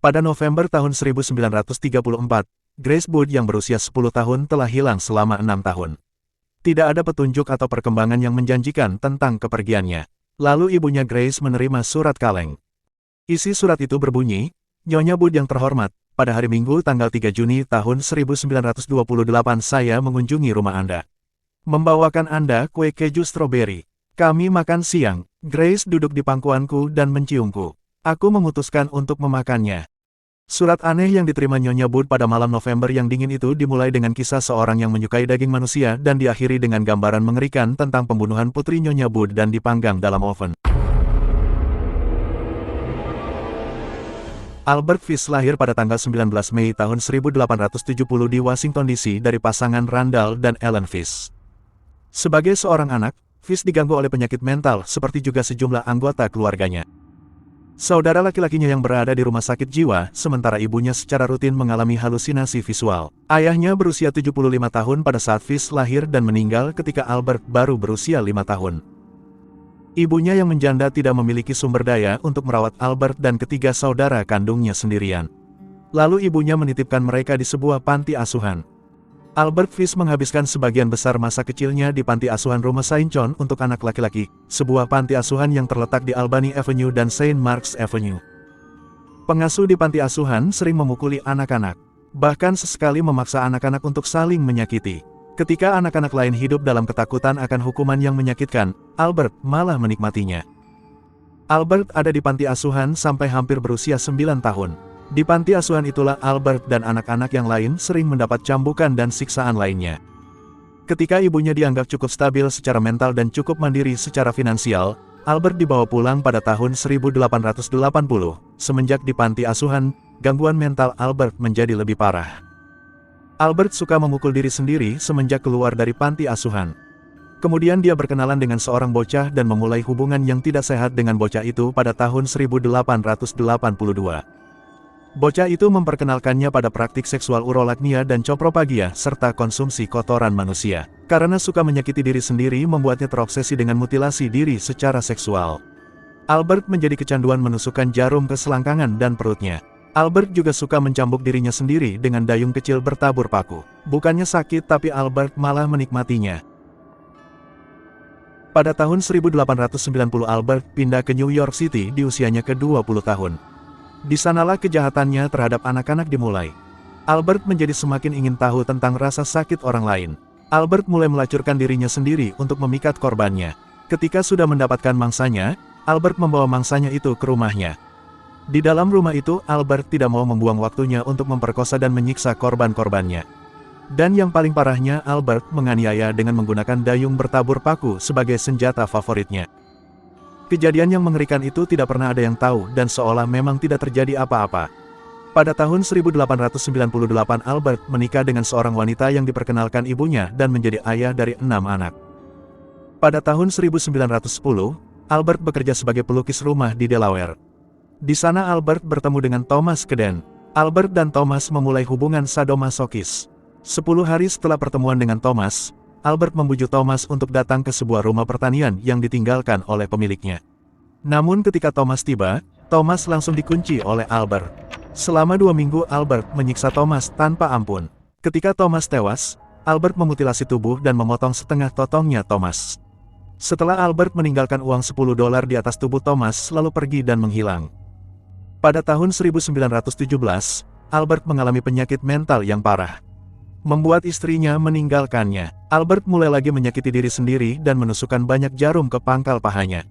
Pada November tahun 1934, Grace Boot yang berusia 10 tahun telah hilang selama 6 tahun. Tidak ada petunjuk atau perkembangan yang menjanjikan tentang kepergiannya. Lalu ibunya Grace menerima surat kaleng. Isi surat itu berbunyi, "Nyonya Boot yang terhormat, pada hari Minggu tanggal 3 Juni tahun 1928 saya mengunjungi rumah Anda. Membawakan Anda kue keju stroberi. Kami makan siang. Grace duduk di pangkuanku dan menciumku. Aku memutuskan untuk memakannya." Surat aneh yang diterima Nyonya Boot pada malam November yang dingin itu dimulai dengan kisah seorang yang menyukai daging manusia dan diakhiri dengan gambaran mengerikan tentang pembunuhan putri Nyonya Boot dan dipanggang dalam oven. Albert Fish lahir pada tanggal 19 Mei tahun 1870 di Washington DC dari pasangan Randall dan Ellen Fish. Sebagai seorang anak, Fish diganggu oleh penyakit mental seperti juga sejumlah anggota keluarganya. Saudara laki-lakinya yang berada di rumah sakit jiwa, sementara ibunya secara rutin mengalami halusinasi visual. Ayahnya berusia 75 tahun pada saat Fish lahir dan meninggal ketika Albert baru berusia 5 tahun. Ibunya yang menjanda tidak memiliki sumber daya untuk merawat Albert dan ketiga saudara kandungnya sendirian. Lalu ibunya menitipkan mereka di sebuah panti asuhan. Albert Fish menghabiskan sebagian besar masa kecilnya di panti asuhan Rumah Saint John untuk anak laki-laki, sebuah panti asuhan yang terletak di Albany Avenue dan Saint Mark's Avenue. Pengasuh di panti asuhan sering memukuli anak-anak, bahkan sesekali memaksa anak-anak untuk saling menyakiti. Ketika anak-anak lain hidup dalam ketakutan akan hukuman yang menyakitkan, Albert malah menikmatinya. Albert ada di panti asuhan sampai hampir berusia 9 tahun. Di panti asuhan itulah Albert dan anak-anak yang lain sering mendapat cambukan dan siksaan lainnya. Ketika ibunya dianggap cukup stabil secara mental dan cukup mandiri secara finansial, Albert dibawa pulang pada tahun 1880. Semenjak di panti asuhan, gangguan mental Albert menjadi lebih parah. Albert suka memukul diri sendiri semenjak keluar dari panti asuhan. Kemudian dia berkenalan dengan seorang bocah dan memulai hubungan yang tidak sehat dengan bocah itu pada tahun 1882. Bocah itu memperkenalkannya pada praktik seksual urolagnia dan copropagia serta konsumsi kotoran manusia. Karena suka menyakiti diri sendiri membuatnya terobsesi dengan mutilasi diri secara seksual. Albert menjadi kecanduan menusukkan jarum ke selangkangan dan perutnya. Albert juga suka mencambuk dirinya sendiri dengan dayung kecil bertabur paku. Bukannya sakit tapi Albert malah menikmatinya. Pada tahun 1890 Albert pindah ke New York City di usianya ke-20 tahun. Di sanalah kejahatannya terhadap anak-anak dimulai. Albert menjadi semakin ingin tahu tentang rasa sakit orang lain. Albert mulai melacurkan dirinya sendiri untuk memikat korbannya. Ketika sudah mendapatkan mangsanya, Albert membawa mangsanya itu ke rumahnya. Di dalam rumah itu, Albert tidak mau membuang waktunya untuk memperkosa dan menyiksa korban-korbannya. Dan yang paling parahnya, Albert menganiaya dengan menggunakan dayung bertabur paku sebagai senjata favoritnya. Kejadian yang mengerikan itu tidak pernah ada yang tahu dan seolah memang tidak terjadi apa-apa. Pada tahun 1898 Albert menikah dengan seorang wanita yang diperkenalkan ibunya dan menjadi ayah dari 6 anak. Pada tahun 1910, Albert bekerja sebagai pelukis rumah di Delaware. Di sana Albert bertemu dengan Thomas Keden. Albert dan Thomas memulai hubungan sadomasokis. 10 hari setelah pertemuan dengan Thomas, Albert membujuk Thomas untuk datang ke sebuah rumah pertanian yang ditinggalkan oleh pemiliknya. Namun ketika Thomas tiba, Thomas langsung dikunci oleh Albert. Selama 2 minggu Albert menyiksa Thomas tanpa ampun. Ketika Thomas tewas, Albert memutilasi tubuh dan memotong setengah totongnya Thomas. Setelah Albert meninggalkan uang $10 di atas tubuh Thomas lalu pergi dan menghilang. Pada tahun 1917, Albert mengalami penyakit mental yang parah. Membuat istrinya meninggalkannya. Albert mulai lagi menyakiti diri sendiri dan menusukkan banyak jarum ke pangkal pahanya.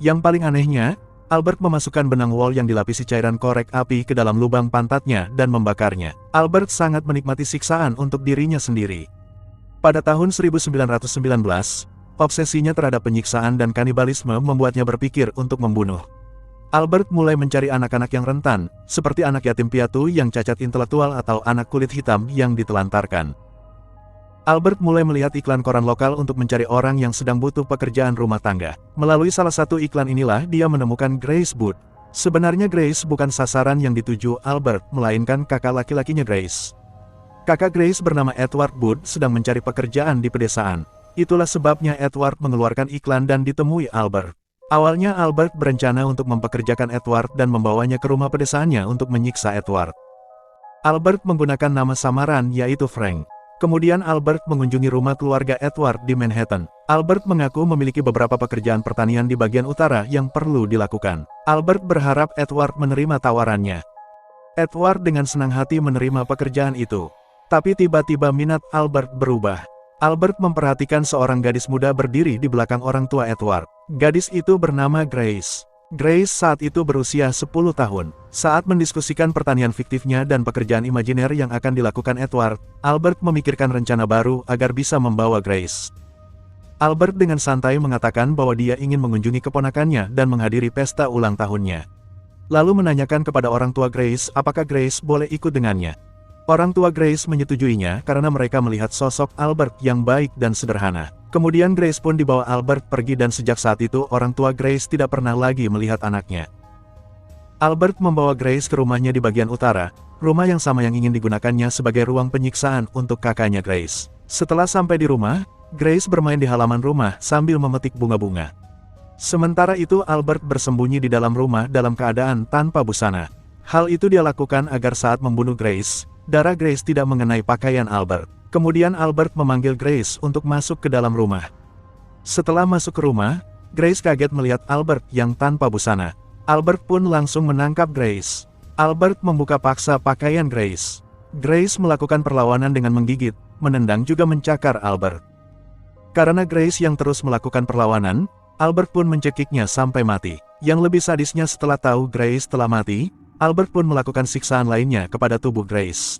Yang paling anehnya, Albert memasukkan benang wol yang dilapisi cairan korek api ke dalam lubang pantatnya dan membakarnya. Albert sangat menikmati siksaan untuk dirinya sendiri. Pada tahun 1919, obsesinya terhadap penyiksaan dan kanibalisme membuatnya berpikir untuk membunuh. Albert mulai mencari anak-anak yang rentan, seperti anak yatim piatu yang cacat intelektual atau anak kulit hitam yang ditelantarkan. Albert mulai melihat iklan koran lokal untuk mencari orang yang sedang butuh pekerjaan rumah tangga. Melalui salah satu iklan inilah dia menemukan Grace Boot. Sebenarnya Grace bukan sasaran yang dituju Albert, melainkan kakak laki-lakinya Grace. Kakak Grace bernama Edward Boot sedang mencari pekerjaan di pedesaan. Itulah sebabnya Edward mengeluarkan iklan dan ditemui Albert. Awalnya Albert berencana untuk mempekerjakan Edward dan membawanya ke rumah pedesaannya untuk menyiksa Edward. Albert menggunakan nama samaran yaitu Frank. Kemudian Albert mengunjungi rumah keluarga Edward di Manhattan. Albert mengaku memiliki beberapa pekerjaan pertanian di bagian utara yang perlu dilakukan. Albert berharap Edward menerima tawarannya. Edward dengan senang hati menerima pekerjaan itu. Tapi tiba-tiba minat Albert berubah. Albert memperhatikan seorang gadis muda berdiri di belakang orang tua Edward. Gadis itu bernama Grace. Grace saat itu berusia 10 tahun. Saat mendiskusikan pertanian fiktifnya dan pekerjaan imajiner yang akan dilakukan Edward, Albert memikirkan rencana baru agar bisa membawa Grace. Albert dengan santai mengatakan bahwa dia ingin mengunjungi keponakannya dan menghadiri pesta ulang tahunnya. Lalu menanyakan kepada orang tua Grace apakah Grace boleh ikut dengannya. Orang tua Grace menyetujuinya karena mereka melihat sosok Albert yang baik dan sederhana. Kemudian Grace pun dibawa Albert pergi dan sejak saat itu orang tua Grace tidak pernah lagi melihat anaknya. Albert membawa Grace ke rumahnya di bagian utara, rumah yang sama yang ingin digunakannya sebagai ruang penyiksaan untuk kakaknya Grace. Setelah sampai di rumah, Grace bermain di halaman rumah sambil memetik bunga-bunga. Sementara itu Albert bersembunyi di dalam rumah dalam keadaan tanpa busana. Hal itu dia lakukan agar saat membunuh Grace, darah Grace tidak mengenai pakaian Albert. Kemudian Albert memanggil Grace untuk masuk ke dalam rumah. Setelah masuk ke rumah, Grace kaget melihat Albert yang tanpa busana. Albert pun langsung menangkap Grace. Albert membuka paksa pakaian Grace. Grace melakukan perlawanan dengan menggigit, menendang juga mencakar Albert. Karena Grace yang terus melakukan perlawanan, Albert pun mencekiknya sampai mati. Yang lebih sadisnya setelah tahu Grace telah mati, Albert pun melakukan siksaan lainnya kepada tubuh Grace.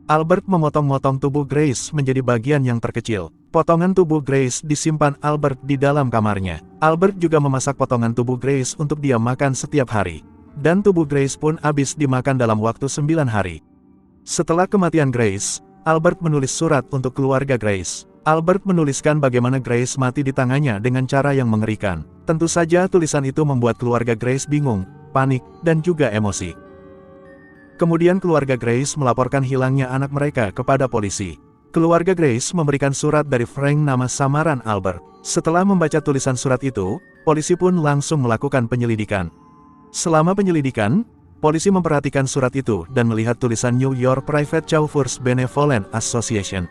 Albert memotong-motong tubuh Grace menjadi bagian yang terkecil. Potongan tubuh Grace disimpan Albert di dalam kamarnya. Albert juga memasak potongan tubuh Grace untuk dia makan setiap hari. Dan tubuh Grace pun habis dimakan dalam waktu 9 hari. Setelah kematian Grace, Albert menulis surat untuk keluarga Grace. Albert menuliskan bagaimana Grace mati di tangannya dengan cara yang mengerikan. Tentu saja tulisan itu membuat keluarga Grace bingung, panik, dan juga emosi. Kemudian keluarga Grace melaporkan hilangnya anak mereka kepada polisi. Keluarga Grace memberikan surat dari Frank nama samaran Albert. Setelah membaca tulisan surat itu, polisi pun langsung melakukan penyelidikan. Selama penyelidikan, polisi memperhatikan surat itu dan melihat tulisan New York Private Chauffeurs Benevolent Association.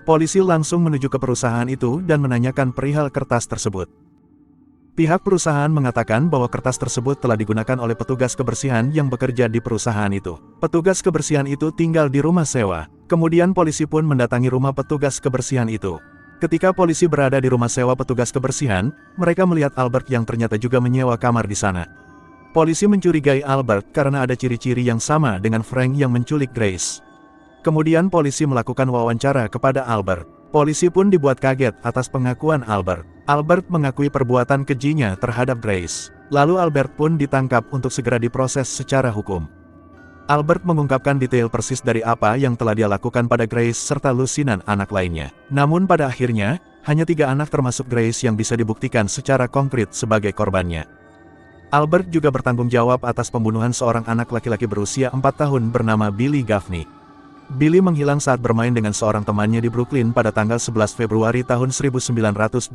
Polisi langsung menuju ke perusahaan itu dan menanyakan perihal kertas tersebut. Pihak perusahaan mengatakan bahwa kertas tersebut telah digunakan oleh petugas kebersihan yang bekerja di perusahaan itu. Petugas kebersihan itu tinggal di rumah sewa. Kemudian polisi pun mendatangi rumah petugas kebersihan itu. Ketika polisi berada di rumah sewa petugas kebersihan, mereka melihat Albert yang ternyata juga menyewa kamar di sana. Polisi mencurigai Albert karena ada ciri-ciri yang sama dengan Frank yang menculik Grace. Kemudian polisi melakukan wawancara kepada Albert. Polisi pun dibuat kaget atas pengakuan Albert. Albert mengakui perbuatan kejinya terhadap Grace. Lalu Albert pun ditangkap untuk segera diproses secara hukum. Albert mengungkapkan detail persis dari apa yang telah dia lakukan pada Grace serta lusinan anak lainnya. Namun pada akhirnya, hanya 3 anak termasuk Grace yang bisa dibuktikan secara konkret sebagai korbannya. Albert juga bertanggung jawab atas pembunuhan seorang anak laki-laki berusia 4 tahun bernama Billy Gaffney. Billy menghilang saat bermain dengan seorang temannya di Brooklyn pada tanggal 11 Februari tahun 1927.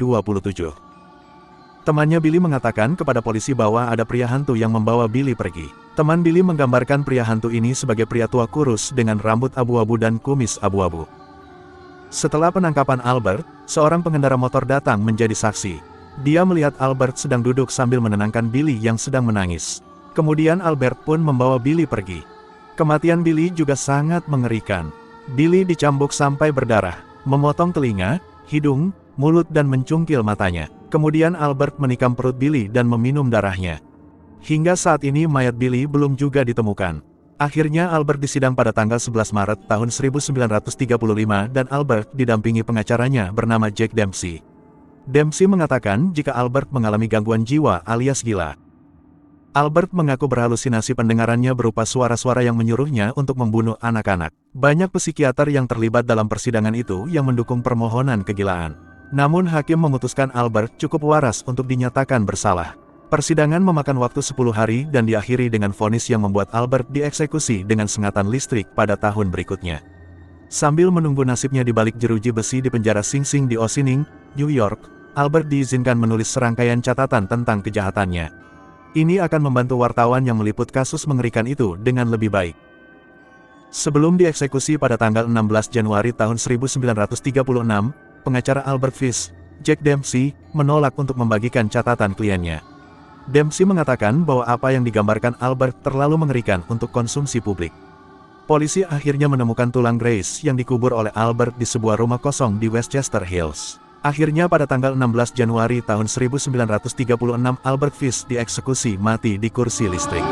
Temannya Billy mengatakan kepada polisi bahwa ada pria hantu yang membawa Billy pergi. Teman Billy menggambarkan pria hantu ini sebagai pria tua kurus dengan rambut abu-abu dan kumis abu-abu. Setelah penangkapan Albert, seorang pengendara motor datang menjadi saksi. Dia melihat Albert sedang duduk sambil menenangkan Billy yang sedang menangis. Kemudian Albert pun membawa Billy pergi. Kematian Billy juga sangat mengerikan. Billy dicambuk sampai berdarah, memotong telinga, hidung, mulut dan mencungkil matanya. Kemudian Albert menikam perut Billy dan meminum darahnya. Hingga saat ini mayat Billy belum juga ditemukan. Akhirnya Albert disidang pada tanggal 11 Maret tahun 1935 dan Albert didampingi pengacaranya bernama Jack Dempsey. Dempsey mengatakan jika Albert mengalami gangguan jiwa alias gila. Albert mengaku berhalusinasi pendengarannya berupa suara-suara yang menyuruhnya untuk membunuh anak-anak. Banyak psikiater yang terlibat dalam persidangan itu yang mendukung permohonan kegilaan. Namun hakim memutuskan Albert cukup waras untuk dinyatakan bersalah. Persidangan memakan waktu 10 hari dan diakhiri dengan vonis yang membuat Albert dieksekusi dengan sengatan listrik pada tahun berikutnya. Sambil menunggu nasibnya di balik jeruji besi di penjara Sing Sing di Ossining, New York, Albert diizinkan menulis serangkaian catatan tentang kejahatannya. Ini akan membantu wartawan yang meliput kasus mengerikan itu dengan lebih baik. Sebelum dieksekusi pada tanggal 16 Januari tahun 1936, pengacara Albert Fish, Jack Dempsey, menolak untuk membagikan catatan kliennya. Dempsey mengatakan bahwa apa yang digambarkan Albert terlalu mengerikan untuk konsumsi publik. Polisi akhirnya menemukan tulang Grace yang dikubur oleh Albert di sebuah rumah kosong di Westchester Hills. Akhirnya pada tanggal 16 Januari tahun 1936 Albert Fish dieksekusi mati di kursi listrik.